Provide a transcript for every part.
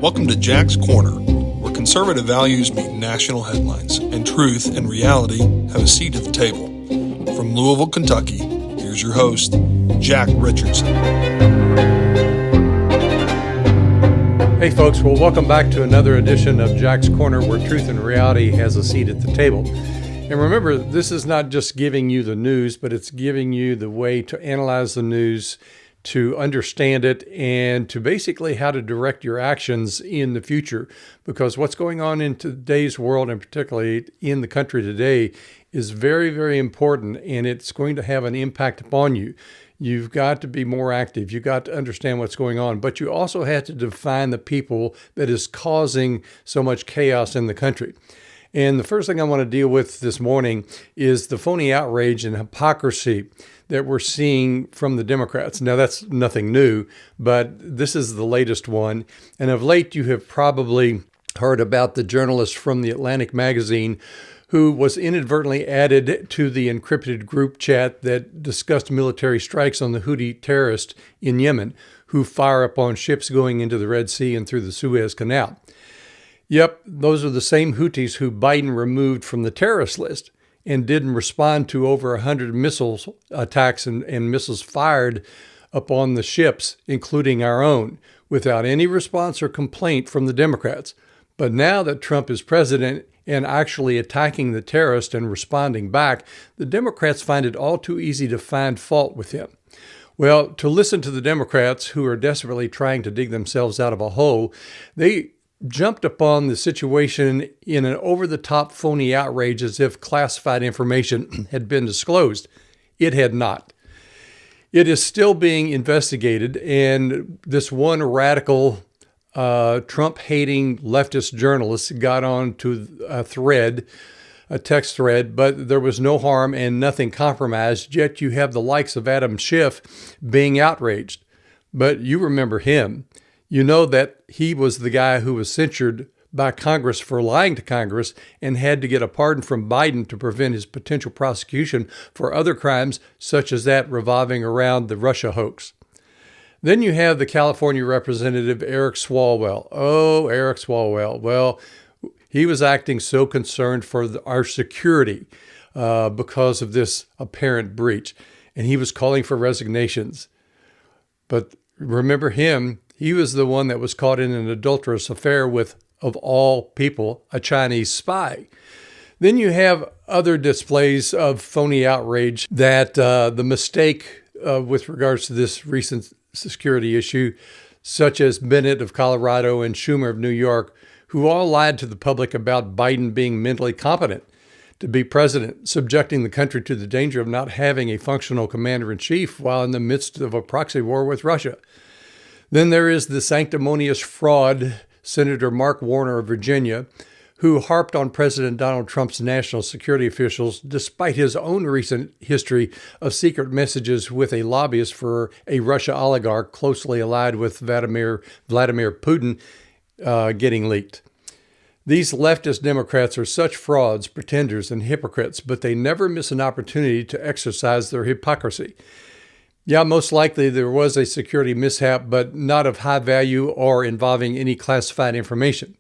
Welcome to Jack's Corner, where conservative values meet national headlines, and truth and reality have a seat at the table. From Louisville, Kentucky, here's your host, Jack Richardson. Hey folks, well welcome back to another edition of Jack's Corner, where truth and reality has a seat at the table. And remember, this is not just giving you the news, but it's giving you the way to analyze the news, to understand it, and to basically how to direct your actions in the future. Because what's going on in today's world, and particularly in the country today, is very, very important, and it's going to have an impact upon you. You've got to be more active. You've got to understand what's going on, but you also have to define the people that is causing so much chaos in the country. And the first thing I want to deal with this morning is the phony outrage and hypocrisy that we're seeing from the Democrats. Now, that's nothing new, but this is the latest one. And of late, you have probably heard about the journalist from the Atlantic magazine who was inadvertently added to the encrypted group chat that discussed military strikes on the Houthi terrorists in Yemen, who fire upon ships going into the Red Sea and through the Suez Canal. Yep, those are the same Houthis who Biden removed from the terrorist list and didn't respond to over 100 missiles attacks and missiles fired upon the ships, including our own, without any response or complaint from the Democrats. But now that Trump is president and actually attacking the terrorist and responding back, the Democrats find it all too easy to find fault with him. Well, to listen to the Democrats, who are desperately trying to dig themselves out of a hole, they jumped upon the situation in an over-the-top phony outrage as if classified information had been disclosed. It had not. It is still being investigated, and this one radical Trump-hating leftist journalist got onto a text thread, but there was no harm and nothing compromised, yet you have the likes of Adam Schiff being outraged. But you remember him. You know that he was the guy who was censured by Congress for lying to Congress and had to get a pardon from Biden to prevent his potential prosecution for other crimes, such as that revolving around the Russia hoax. Then you have the California representative, Eric Swalwell. Oh, Eric Swalwell. Well, he was acting so concerned for our security because of this apparent breach, and he was calling for resignations. But remember him. He was the one that was caught in an adulterous affair with, of all people, a Chinese spy. Then you have other displays of phony outrage that the mistake with regards to this recent security issue, such as Bennett of Colorado and Schumer of New York, who all lied to the public about Biden being mentally competent to be president, subjecting the country to the danger of not having a functional commander-in-chief while in the midst of a proxy war with Russia. Then there is the sanctimonious fraud, Senator Mark Warner of Virginia, who harped on President Donald Trump's national security officials despite his own recent history of secret messages with a lobbyist for a Russia oligarch closely allied with Vladimir Putin getting leaked. These leftist Democrats are such frauds, pretenders, and hypocrites, but they never miss an opportunity to exercise their hypocrisy. Yeah, most likely there was a security mishap, but not of high value or involving any classified information.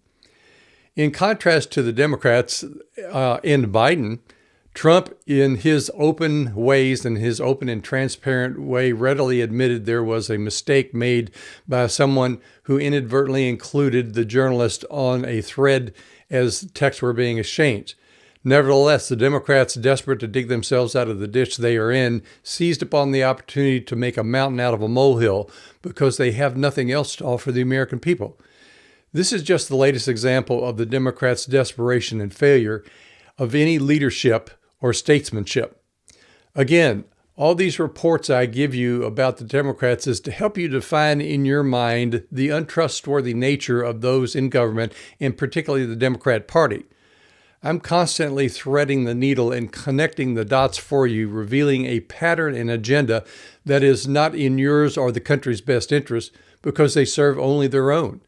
In contrast to the Democrats and Biden, Trump, in his open ways and his open and transparent way, readily admitted there was a mistake made by someone who inadvertently included the journalist on a thread as texts were being exchanged. Nevertheless, the Democrats, desperate to dig themselves out of the ditch they are in, seized upon the opportunity to make a mountain out of a molehill because they have nothing else to offer the American people. This is just the latest example of the Democrats' desperation and failure of any leadership or statesmanship. Again, all these reports I give you about the Democrats is to help you define in your mind the untrustworthy nature of those in government, and particularly the Democrat Party. I'm constantly threading the needle and connecting the dots for you, revealing a pattern and agenda that is not in yours or the country's best interest because they serve only their own.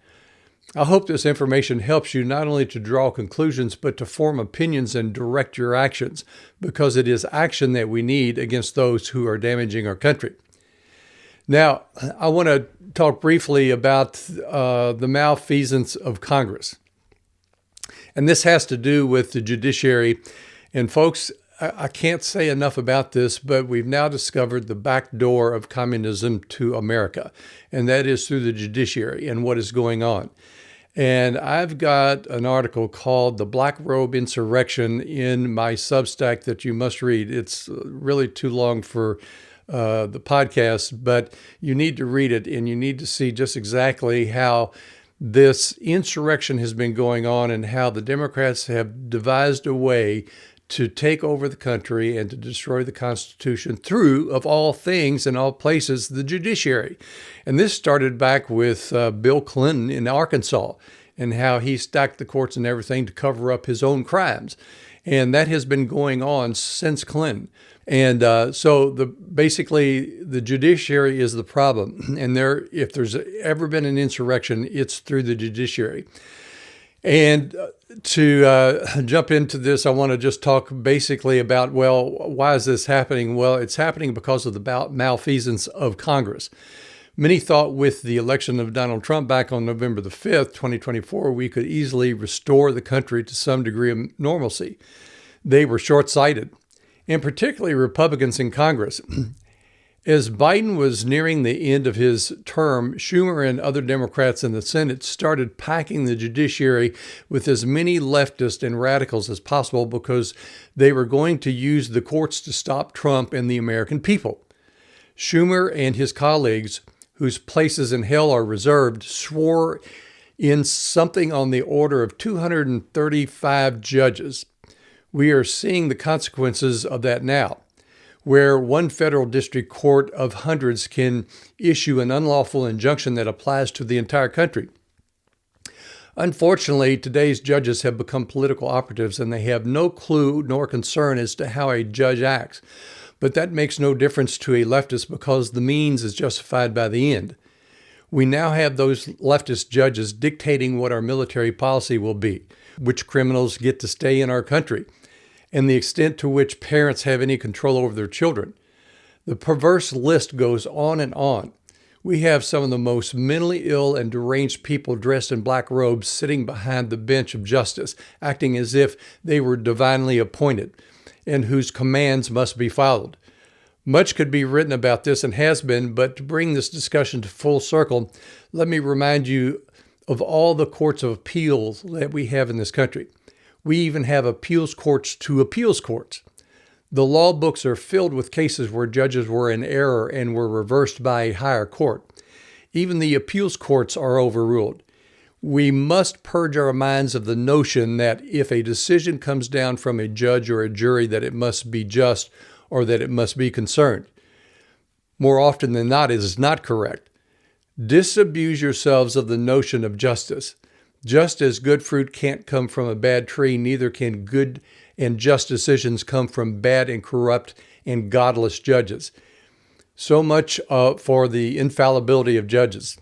I hope this information helps you not only to draw conclusions, but to form opinions and direct your actions, because it is action that we need against those who are damaging our country. Now, I want to talk briefly about the malfeasance of Congress. And this has to do with the judiciary. And folks, I can't say enough about this, but we've now discovered the back door of communism to America, and that is through the judiciary and what is going on. And I've got an article called The Black Robe Insurrection in my Substack that you must read. It's really too long for the podcast, but you need to read it, and you need to see just exactly how this insurrection has been going on and how the Democrats have devised a way to take over the country and to destroy the Constitution through, of all things and all places, the judiciary. And this started back with Bill Clinton in Arkansas and how he stacked the courts and everything to cover up his own crimes. And that has been going on since Clinton. And basically, the judiciary is the problem. And if there's ever been an insurrection, it's through the judiciary. And to jump into this, I want to just talk basically about, well, why is this happening? Well, it's happening because of the malfeasance of Congress. Many thought with the election of Donald Trump back on November the 5th, 2024, we could easily restore the country to some degree of normalcy. They were short-sighted, and particularly Republicans in Congress. As Biden was nearing the end of his term, Schumer and other Democrats in the Senate started packing the judiciary with as many leftists and radicals as possible because they were going to use the courts to stop Trump and the American people. Schumer and his colleagues, whose places in hell are reserved, swore in something on the order of 235 judges. We are seeing the consequences of that now, where one federal district court of hundreds can issue an unlawful injunction that applies to the entire country. Unfortunately, today's judges have become political operatives, and they have no clue nor concern as to how a judge acts. But that makes no difference to a leftist because the means is justified by the end. We now have those leftist judges dictating what our military policy will be, which criminals get to stay in our country, and the extent to which parents have any control over their children. The perverse list goes on and on. We have some of the most mentally ill and deranged people dressed in black robes sitting behind the bench of justice, acting as if they were divinely appointed, and whose commands must be followed. Much could be written about this and has been, but to bring this discussion to full circle, let me remind you of all the courts of appeals that we have in this country. We even have appeals courts to appeals courts. The law books are filled with cases where judges were in error and were reversed by a higher court. Even the appeals courts are overruled. We must purge our minds of the notion that if a decision comes down from a judge or a jury that it must be just or that it must be concerned. More often than not, it is not correct. Disabuse yourselves of the notion of justice. Just as good fruit can't come from a bad tree, neither can good and just decisions come from bad and corrupt and godless judges. So much for the infallibility of judges.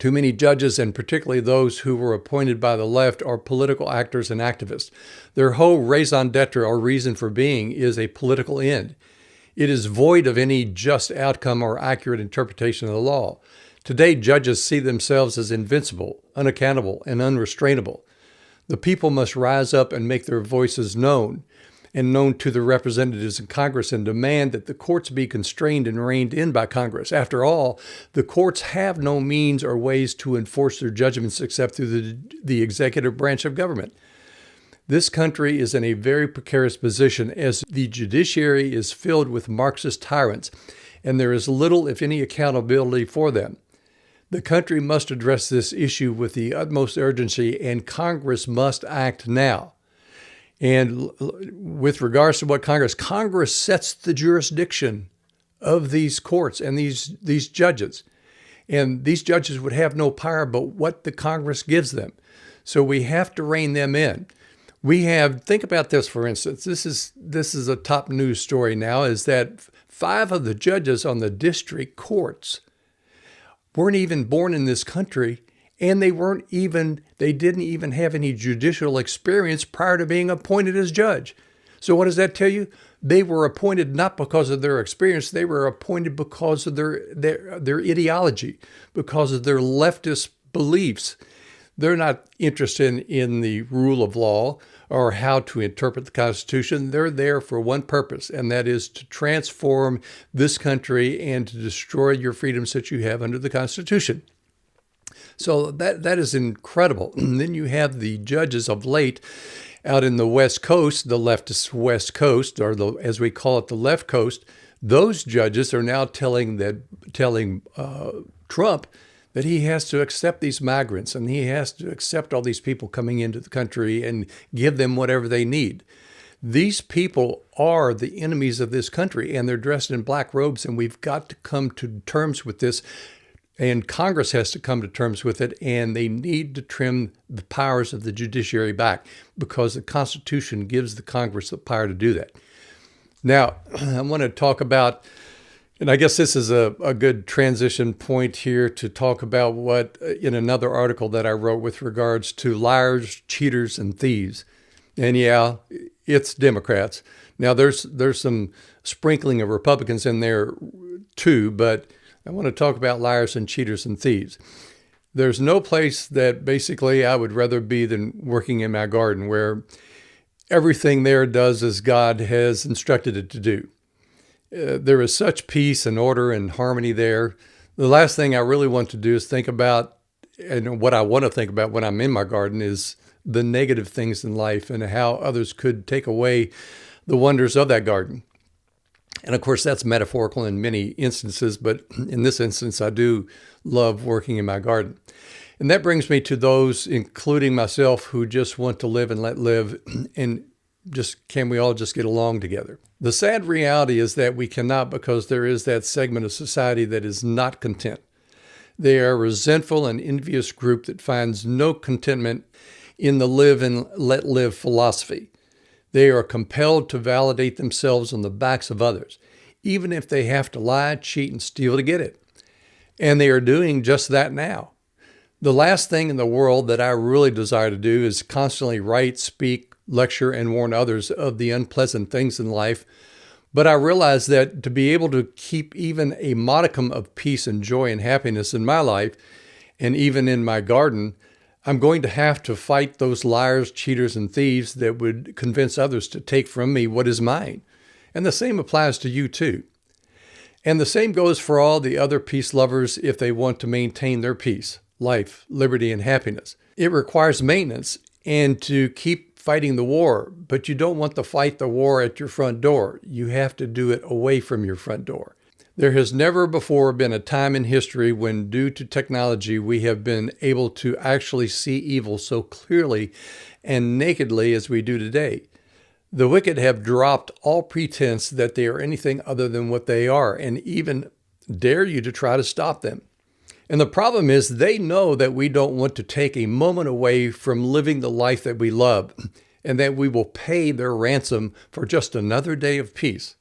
Too many judges, and particularly those who were appointed by the left, are political actors and activists. Their whole raison d'etre, or reason for being, is a political end. It is void of any just outcome or accurate interpretation of the law. Today, judges see themselves as invincible, unaccountable, and unrestrainable. The people must rise up and make their voices known, and known to the representatives in Congress, and demand that the courts be constrained and reined in by Congress. After all, the courts have no means or ways to enforce their judgments except through the executive branch of government. This country is in a very precarious position as the judiciary is filled with Marxist tyrants, and there is little, if any, accountability for them. The country must address this issue with the utmost urgency, and Congress must act now. And with regards to what Congress sets the jurisdiction of these courts and these judges. And these judges would have no power but what the Congress gives them. So we have to rein them in. Think about this, for instance. This is a top news story now, is that 5 of the judges on the district courts weren't even born in this country, And they didn't even have any judicial experience prior to being appointed as judge. So what does that tell you? They were appointed not because of their experience. They were appointed because of their ideology, because of their leftist beliefs. They're not interested in the rule of law or how to interpret the Constitution. They're there for one purpose, and that is to transform this country and to destroy your freedoms that you have under the Constitution. So that is incredible. And then you have the judges of late out in the West Coast, the leftist West Coast, or as we call it, the left coast. Those judges are now telling Trump that he has to accept these migrants and he has to accept all these people coming into the country and give them whatever they need. These people are the enemies of this country, and they're dressed in black robes, and we've got to come to terms with this. And Congress has to come to terms with it, and they need to trim the powers of the judiciary back because the Constitution gives the Congress the power to do that. Now, I want to talk about, and I guess this is a good transition point here to talk about what, in another article that I wrote with regards to liars, cheaters, and thieves. And yeah, it's Democrats. Now, there's some sprinkling of Republicans in there too, but I want to talk about liars and cheaters and thieves. There's no place that basically I would rather be than working in my garden, where everything there does as God has instructed it to do. There is such peace and order and harmony there. The last thing I really want to do is think about, and what I want to think about when I'm in my garden is the negative things in life and how others could take away the wonders of that garden. And of course, that's metaphorical in many instances, but in this instance, I do love working in my garden. And that brings me to those, including myself, who just want to live and let live, and can we all just get along together? The sad reality is that we cannot, because there is that segment of society that is not content. They are a resentful and envious group that finds no contentment in the live and let live philosophy. They are compelled to validate themselves on the backs of others, even if they have to lie, cheat, and steal to get it. And they are doing just that now. The last thing in the world that I really desire to do is constantly write, speak, lecture, and warn others of the unpleasant things in life. But I realize that to be able to keep even a modicum of peace and joy and happiness in my life, and even in my garden, I'm going to have to fight those liars, cheaters, and thieves that would convince others to take from me what is mine. And the same applies to you too. And the same goes for all the other peace lovers if they want to maintain their peace, life, liberty, and happiness. It requires maintenance and to keep fighting the war, but you don't want to fight the war at your front door. You have to do it away from your front door. There has never before been a time in history when, due to technology, we have been able to actually see evil so clearly and nakedly as we do today. The wicked have dropped all pretense that they are anything other than what they are, and even dare you to try to stop them. And the problem is they know that we don't want to take a moment away from living the life that we love, and that we will pay their ransom for just another day of peace.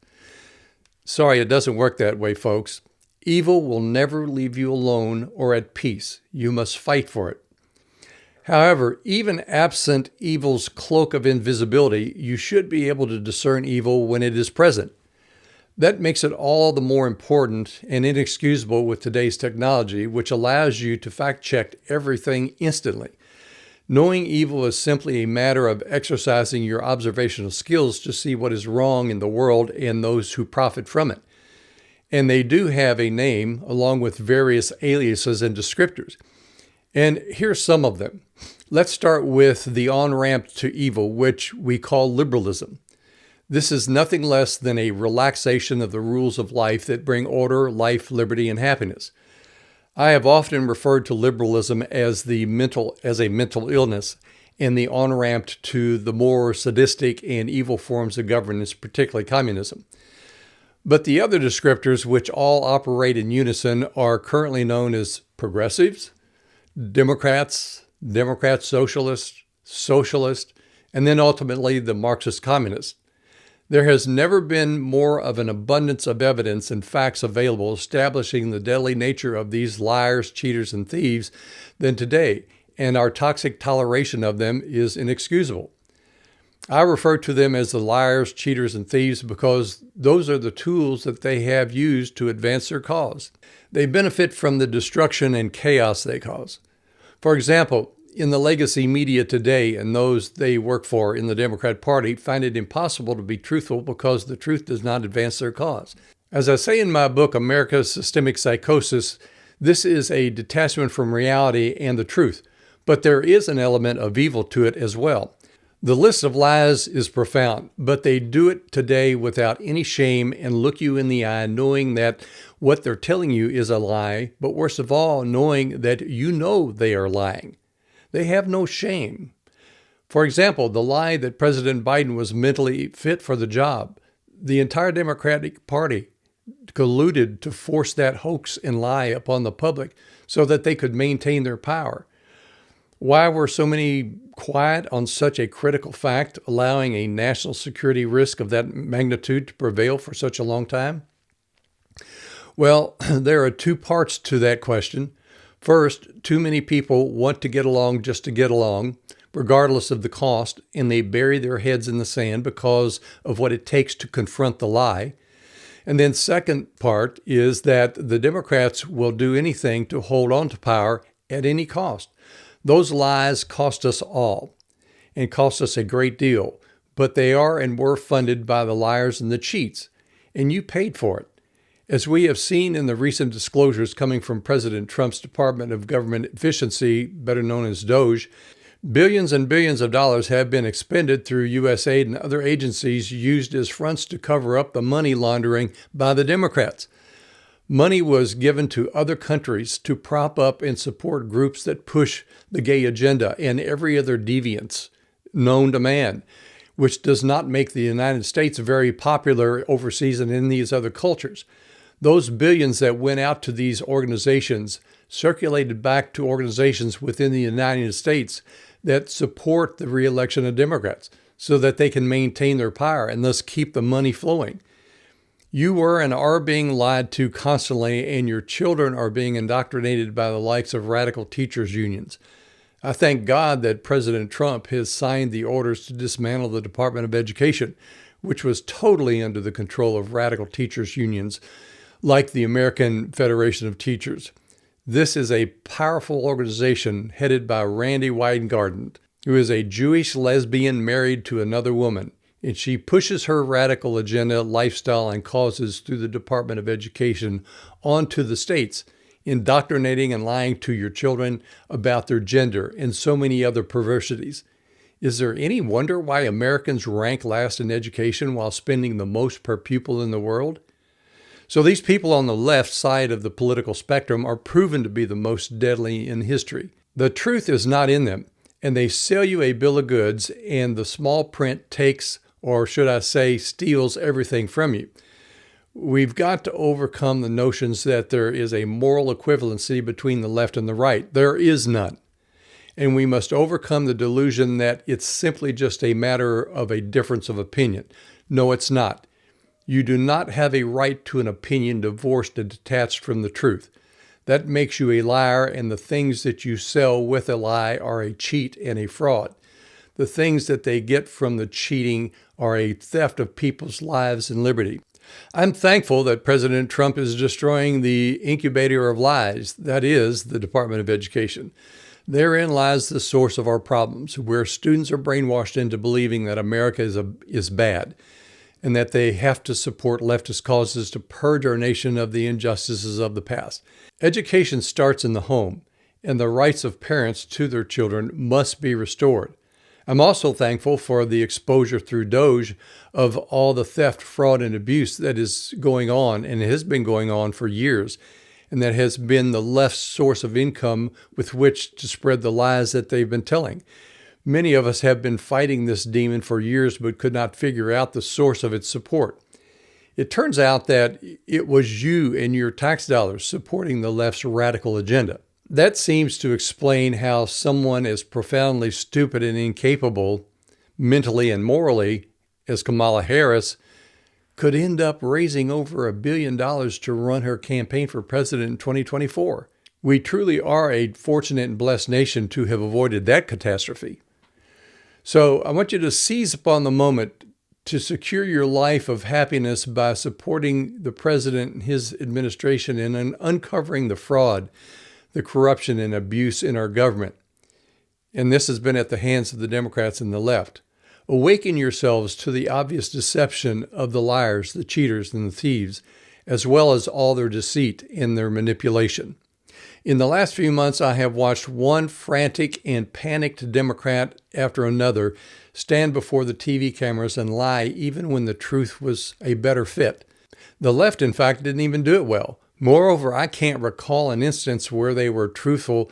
Sorry, it doesn't work that way, folks. Evil will never leave you alone or at peace. You must fight for it. However, even absent evil's cloak of invisibility, you should be able to discern evil when it is present. That makes it all the more important and inexcusable with today's technology, which allows you to fact-check everything instantly. Knowing evil is simply a matter of exercising your observational skills to see what is wrong in the world and those who profit from it. And they do have a name, along with various aliases and descriptors. And here's some of them. Let's start with the on-ramp to evil, which we call liberalism. This is nothing less than a relaxation of the rules of life that bring order, life, liberty, and happiness. I have often referred to liberalism as a mental illness and the on-ramp to the more sadistic and evil forms of governance, particularly communism. But the other descriptors, which all operate in unison, are currently known as progressives, Democrats, Socialists, and then ultimately the Marxist communists. There has never been more of an abundance of evidence and facts available establishing the deadly nature of these liars, cheaters, and thieves than today, and our toxic toleration of them is inexcusable. I refer to them as the liars, cheaters, and thieves because those are the tools that they have used to advance their cause. They benefit from the destruction and chaos they cause. For example, in the legacy media today and those they work for in the Democrat Party find it impossible to be truthful because the truth does not advance their cause. As I say in my book, America's Systemic Psychosis, this is a detachment from reality and the truth, but there is an element of evil to it as well. The list of lies is profound, but they do it today without any shame and look you in the eye knowing that what they're telling you is a lie, but worst of all, knowing that you know they are lying. They have no shame. For example, the lie that President Biden was mentally fit for the job. The entire Democratic Party colluded to force that hoax and lie upon the public so that they could maintain their power. Why were so many quiet on such a critical fact, allowing a national security risk of that magnitude to prevail for such a long time? Well, there are two parts to that question. First, too many people want to get along just to get along, regardless of the cost, and they bury their heads in the sand because of what it takes to confront the lie. And then second part is that the Democrats will do anything to hold on to power at any cost. Those lies cost us all and cost us a great deal, but they are and were funded by the liars and the cheats, and you paid for it. As we have seen in the recent disclosures coming from President Trump's Department of Government Efficiency, better known as DOGE, billions and billions of dollars have been expended through USAID and other agencies used as fronts to cover up the money laundering by the Democrats. Money was given to other countries to prop up and support groups that push the gay agenda and every other deviance known to man, which does not make the United States very popular overseas and in these other cultures. Those billions that went out to these organizations circulated back to organizations within the United States that support the re-election of Democrats so that they can maintain their power and thus keep the money flowing. You were and are being lied to constantly, and your children are being indoctrinated by the likes of radical teachers' unions. I thank God that President Trump has signed the orders to dismantle the Department of Education, which was totally under the control of radical teachers' unions like the American Federation of Teachers. This is a powerful organization headed by Randi Weingarten, who is a Jewish lesbian married to another woman, and she pushes her radical agenda, lifestyle, and causes through the Department of Education onto the states, indoctrinating and lying to your children about their gender and so many other perversities. Is there any wonder why Americans rank last in education while spending the most per pupil in the world? So these people on the left side of the political spectrum are proven to be the most deadly in history. The truth is not in them, and they sell you a bill of goods, and the small print takes, or should I say, steals everything from you. We've got to overcome the notions that there is a moral equivalency between the left and the right. There is none. And we must overcome the delusion that it's simply just a matter of a difference of opinion. No, it's not. You do not have a right to an opinion divorced and detached from the truth. That makes you a liar, and the things that you sell with a lie are a cheat and a fraud. The things that they get from the cheating are a theft of people's lives and liberty. I'm thankful that President Trump is destroying the incubator of lies, that is, the Department of Education. Therein lies the source of our problems, where students are brainwashed into believing that America is bad, and that they have to support leftist causes to purge our nation of the injustices of the past. Education starts in the home, and the rights of parents to their children must be restored. I'm also thankful for the exposure through DOGE of all the theft, fraud, and abuse that is going on and has been going on for years, and that has been the left's source of income with which to spread the lies that they've been telling. Many of us have been fighting this demon for years but could not figure out the source of its support. It turns out that it was you and your tax dollars supporting the left's radical agenda. That seems to explain how someone as profoundly stupid and incapable, mentally and morally, as Kamala Harris could end up raising over $1 billion to run her campaign for president in 2024. We truly are a fortunate and blessed nation to have avoided that catastrophe. So I want you to seize upon the moment to secure your life of happiness by supporting the president and his administration in uncovering the fraud, the corruption, and abuse in our government. And this has been at the hands of the Democrats and the left. Awaken yourselves to the obvious deception of the liars, the cheaters, and the thieves, as well as all their deceit and their manipulation. In the last few months, I have watched one frantic and panicked Democrat after another stand before the TV cameras and lie even when the truth was a better fit. The left, in fact, didn't even do it well. Moreover, I can't recall an instance where they were truthful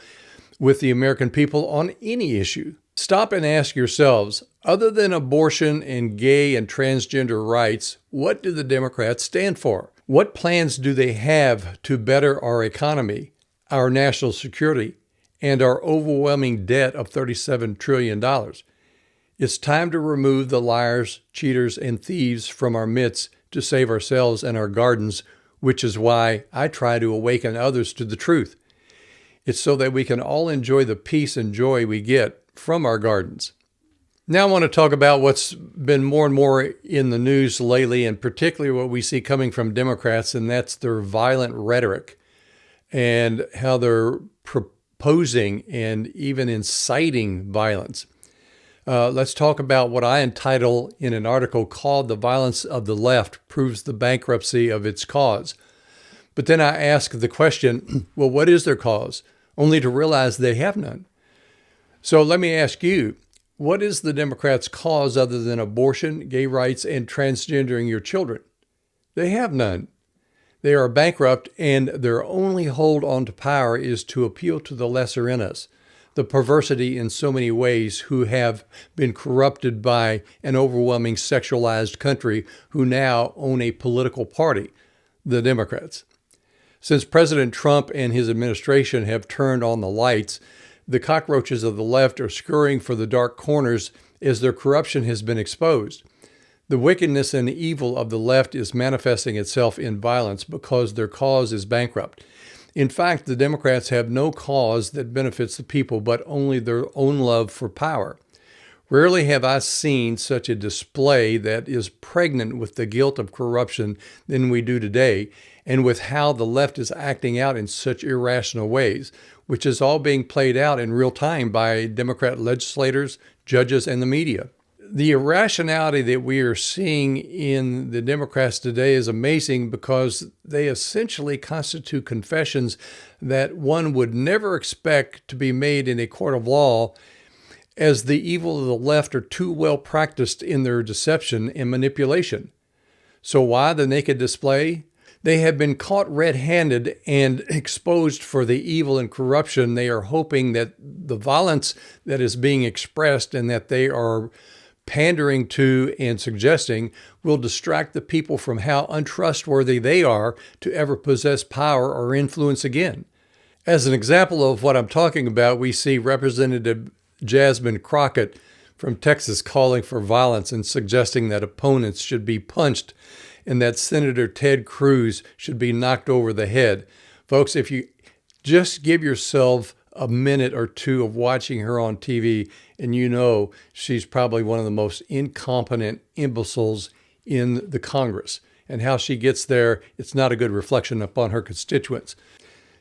with the American people on any issue. Stop and ask yourselves, other than abortion and gay and transgender rights, what do the Democrats stand for? What plans do they have to better our economy, our national security, and our overwhelming debt of $37 trillion? It's time to remove the liars, cheaters, and thieves from our midst to save ourselves and our gardens, which is why I try to awaken others to the truth. It's so that we can all enjoy the peace and joy we get from our gardens. Now I want to talk about what's been more and more in the news lately, and particularly what we see coming from Democrats, and that's their violent rhetoric and how they're proposing and even inciting violence. Let's talk about what I entitle in an article called "The Violence of the Left Proves the Bankruptcy of Its Cause." But then I ask the question, well, what is their cause? Only to realize they have none. So let me ask you, what is the Democrats' cause other than abortion, gay rights, and transgendering your children? They have none. They are bankrupt, and their only hold on to power is to appeal to the lesser in us, the perversity in so many ways, who have been corrupted by an overwhelming sexualized country who now own a political party, the Democrats. Since President Trump and his administration have turned on the lights, the cockroaches of the left are scurrying for the dark corners as their corruption has been exposed. The wickedness and evil of the left is manifesting itself in violence because their cause is bankrupt. In fact, the Democrats have no cause that benefits the people, but only their own love for power. Rarely have I seen such a display that is pregnant with the guilt of corruption than we do today, and with how the left is acting out in such irrational ways, which is all being played out in real time by Democrat legislators, judges, and the media. The irrationality that we are seeing in the Democrats today is amazing because they essentially constitute confessions that one would never expect to be made in a court of law, as the evil of the left are too well practiced in their deception and manipulation. So why the naked display? They have been caught red-handed and exposed for the evil and corruption. They are hoping that the violence that is being expressed and that they are pandering to and suggesting will distract the people from how untrustworthy they are to ever possess power or influence again. As an example of what I'm talking about, we see Representative Jasmine Crockett from Texas calling for violence and suggesting that opponents should be punched and that Senator Ted Cruz should be knocked over the head. Folks, if you just give yourself a minute or two of watching her on TV, and you know she's probably one of the most incompetent imbeciles in the Congress. And how she gets there, it's not a good reflection upon her constituents.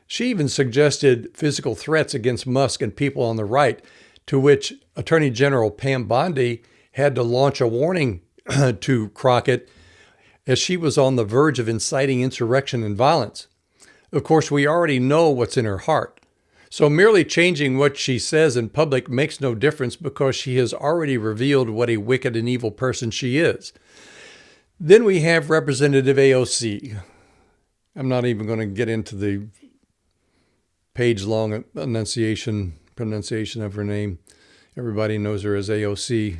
She even suggested physical threats against Musk and people on the right, to which Attorney General Pam Bondi had to launch a warning to Crockett as she was on the verge of inciting insurrection and violence. Of course, we already know what's in her heart. So merely changing what she says in public makes no difference because she has already revealed what a wicked and evil person she is. Then we have Representative AOC. I'm not even going to get into the page-long pronunciation of her name. Everybody knows her as AOC,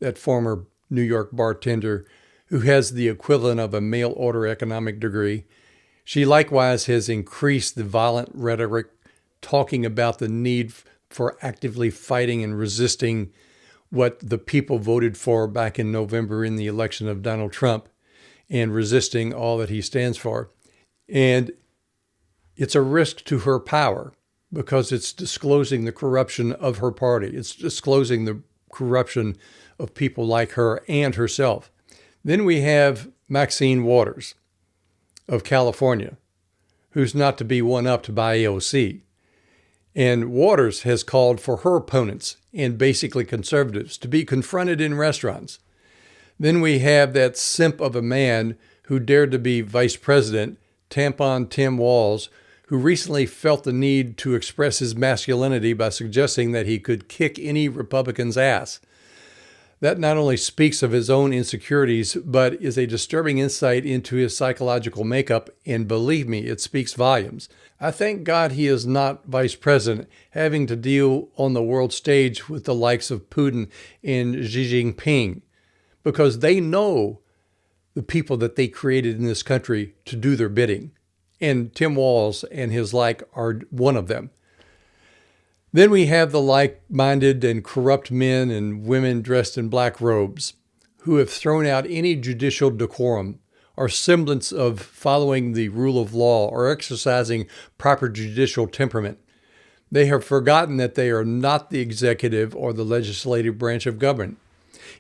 that former New York bartender who has the equivalent of a mail-order economic degree. She likewise has increased the violent rhetoric, talking about the need for actively fighting and resisting what the people voted for back in November in the election of Donald Trump and resisting all that he stands for. And it's a risk to her power because it's disclosing the corruption of her party. It's disclosing the corruption of people like her and herself. Then we have Maxine Waters of California, who's not to be one-upped by AOC. And Waters has called for her opponents and basically conservatives to be confronted in restaurants. Then we have that simp of a man who dared to be vice president, Tampon Tim Walz, who recently felt the need to express his masculinity by suggesting that he could kick any Republican's ass. That not only speaks of his own insecurities, but is a disturbing insight into his psychological makeup, and believe me, it speaks volumes. I thank God he is not vice president, having to deal on the world stage with the likes of Putin and Xi Jinping, because they know the people that they created in this country to do their bidding. And Tim Walz and his like are one of them. Then we have the like-minded and corrupt men and women dressed in black robes who have thrown out any judicial decorum or semblance of following the rule of law or exercising proper judicial temperament. They have forgotten that they are not the executive or the legislative branch of government.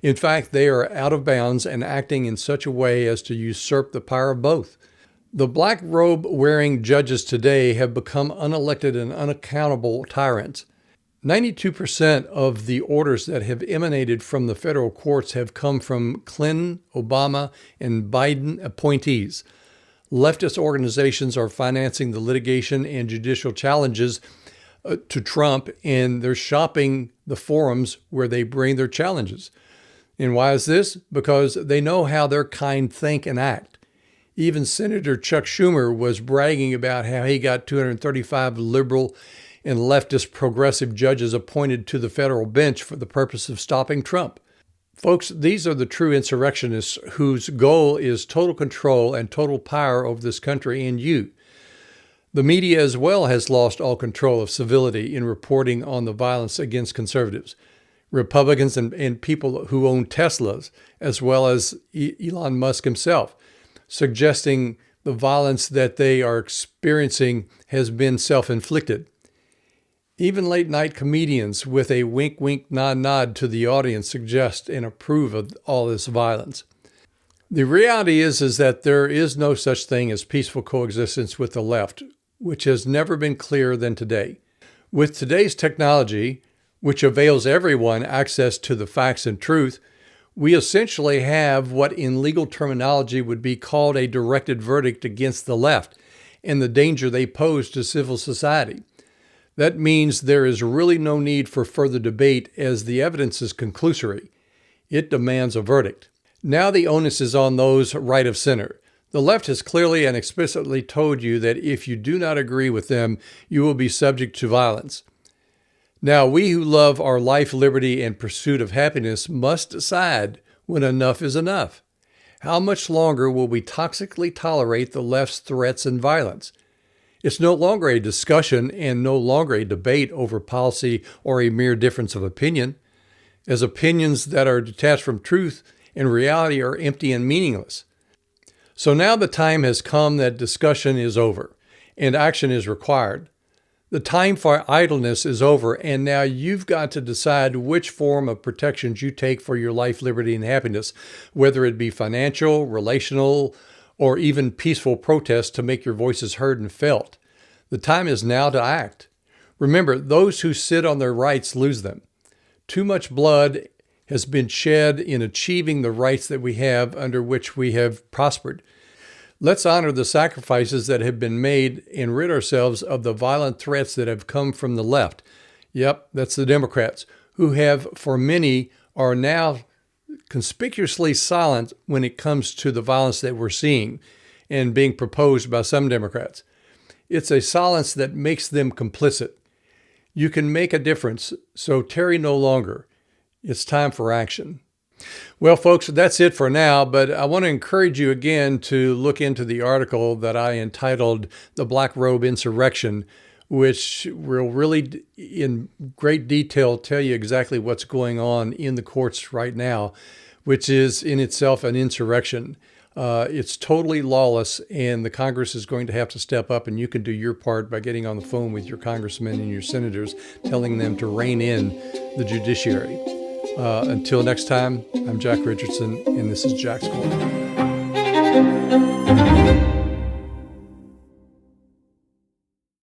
In fact, they are out of bounds and acting in such a way as to usurp the power of both. The black robe-wearing judges today have become unelected and unaccountable tyrants. 92% of the orders that have emanated from the federal courts have come from Clinton, Obama, and Biden appointees. Leftist organizations are financing the litigation and judicial challenges to Trump, and they're shopping the forums where they bring their challenges. And why is this? Because they know how their kind think and act. Even Senator Chuck Schumer was bragging about how he got 235 liberal and leftist progressive judges appointed to the federal bench for the purpose of stopping Trump. Folks, these are the true insurrectionists whose goal is total control and total power over this country and you. The media as well has lost all control of civility in reporting on the violence against conservatives, Republicans, and people who own Teslas, as well as Elon Musk himself, suggesting the violence that they are experiencing has been self-inflicted. Even late-night comedians with a wink-wink, nod-nod to the audience suggest and approve of all this violence. The reality is that there is no such thing as peaceful coexistence with the left, which has never been clearer than today. With today's technology, which avails everyone access to the facts and truth, we essentially have what in legal terminology would be called a directed verdict against the left and the danger they pose to civil society. That means there is really no need for further debate as the evidence is conclusory. It demands a verdict. Now the onus is on those right of center. The left has clearly and explicitly told you that if you do not agree with them, you will be subject to violence. Now, we who love our life, liberty, and pursuit of happiness must decide when enough is enough. How much longer will we toxically tolerate the left's threats and violence? It's no longer a discussion and no longer a debate over policy or a mere difference of opinion, as opinions that are detached from truth and reality are empty and meaningless. So now the time has come that discussion is over and action is required. The time for idleness is over, and now you've got to decide which form of protections you take for your life, liberty, and happiness, whether it be financial, relational, or even peaceful protest to make your voices heard and felt. The time is now to act. Remember, those who sit on their rights lose them. Too much blood has been shed in achieving the rights that we have under which we have prospered. Let's honor the sacrifices that have been made and rid ourselves of the violent threats that have come from the left. Yep, that's the Democrats, who have, for many, are now conspicuously silent when it comes to the violence that we're seeing and being proposed by some Democrats. It's a silence that makes them complicit. You can make a difference, so tarry no longer. It's time for action. Well, folks, that's it for now, but I want to encourage you again to look into the article that I entitled The Black Robe Insurrection which will really, in great detail, tell you exactly what's going on in the courts right now, which is in itself an insurrection. It's totally lawless, and the Congress is going to have to step up, and you can do your part by getting on the phone with your congressmen and your senators, telling them to rein in the judiciary. Until next time, I'm Jack Richardson, and this is Jack's Corner.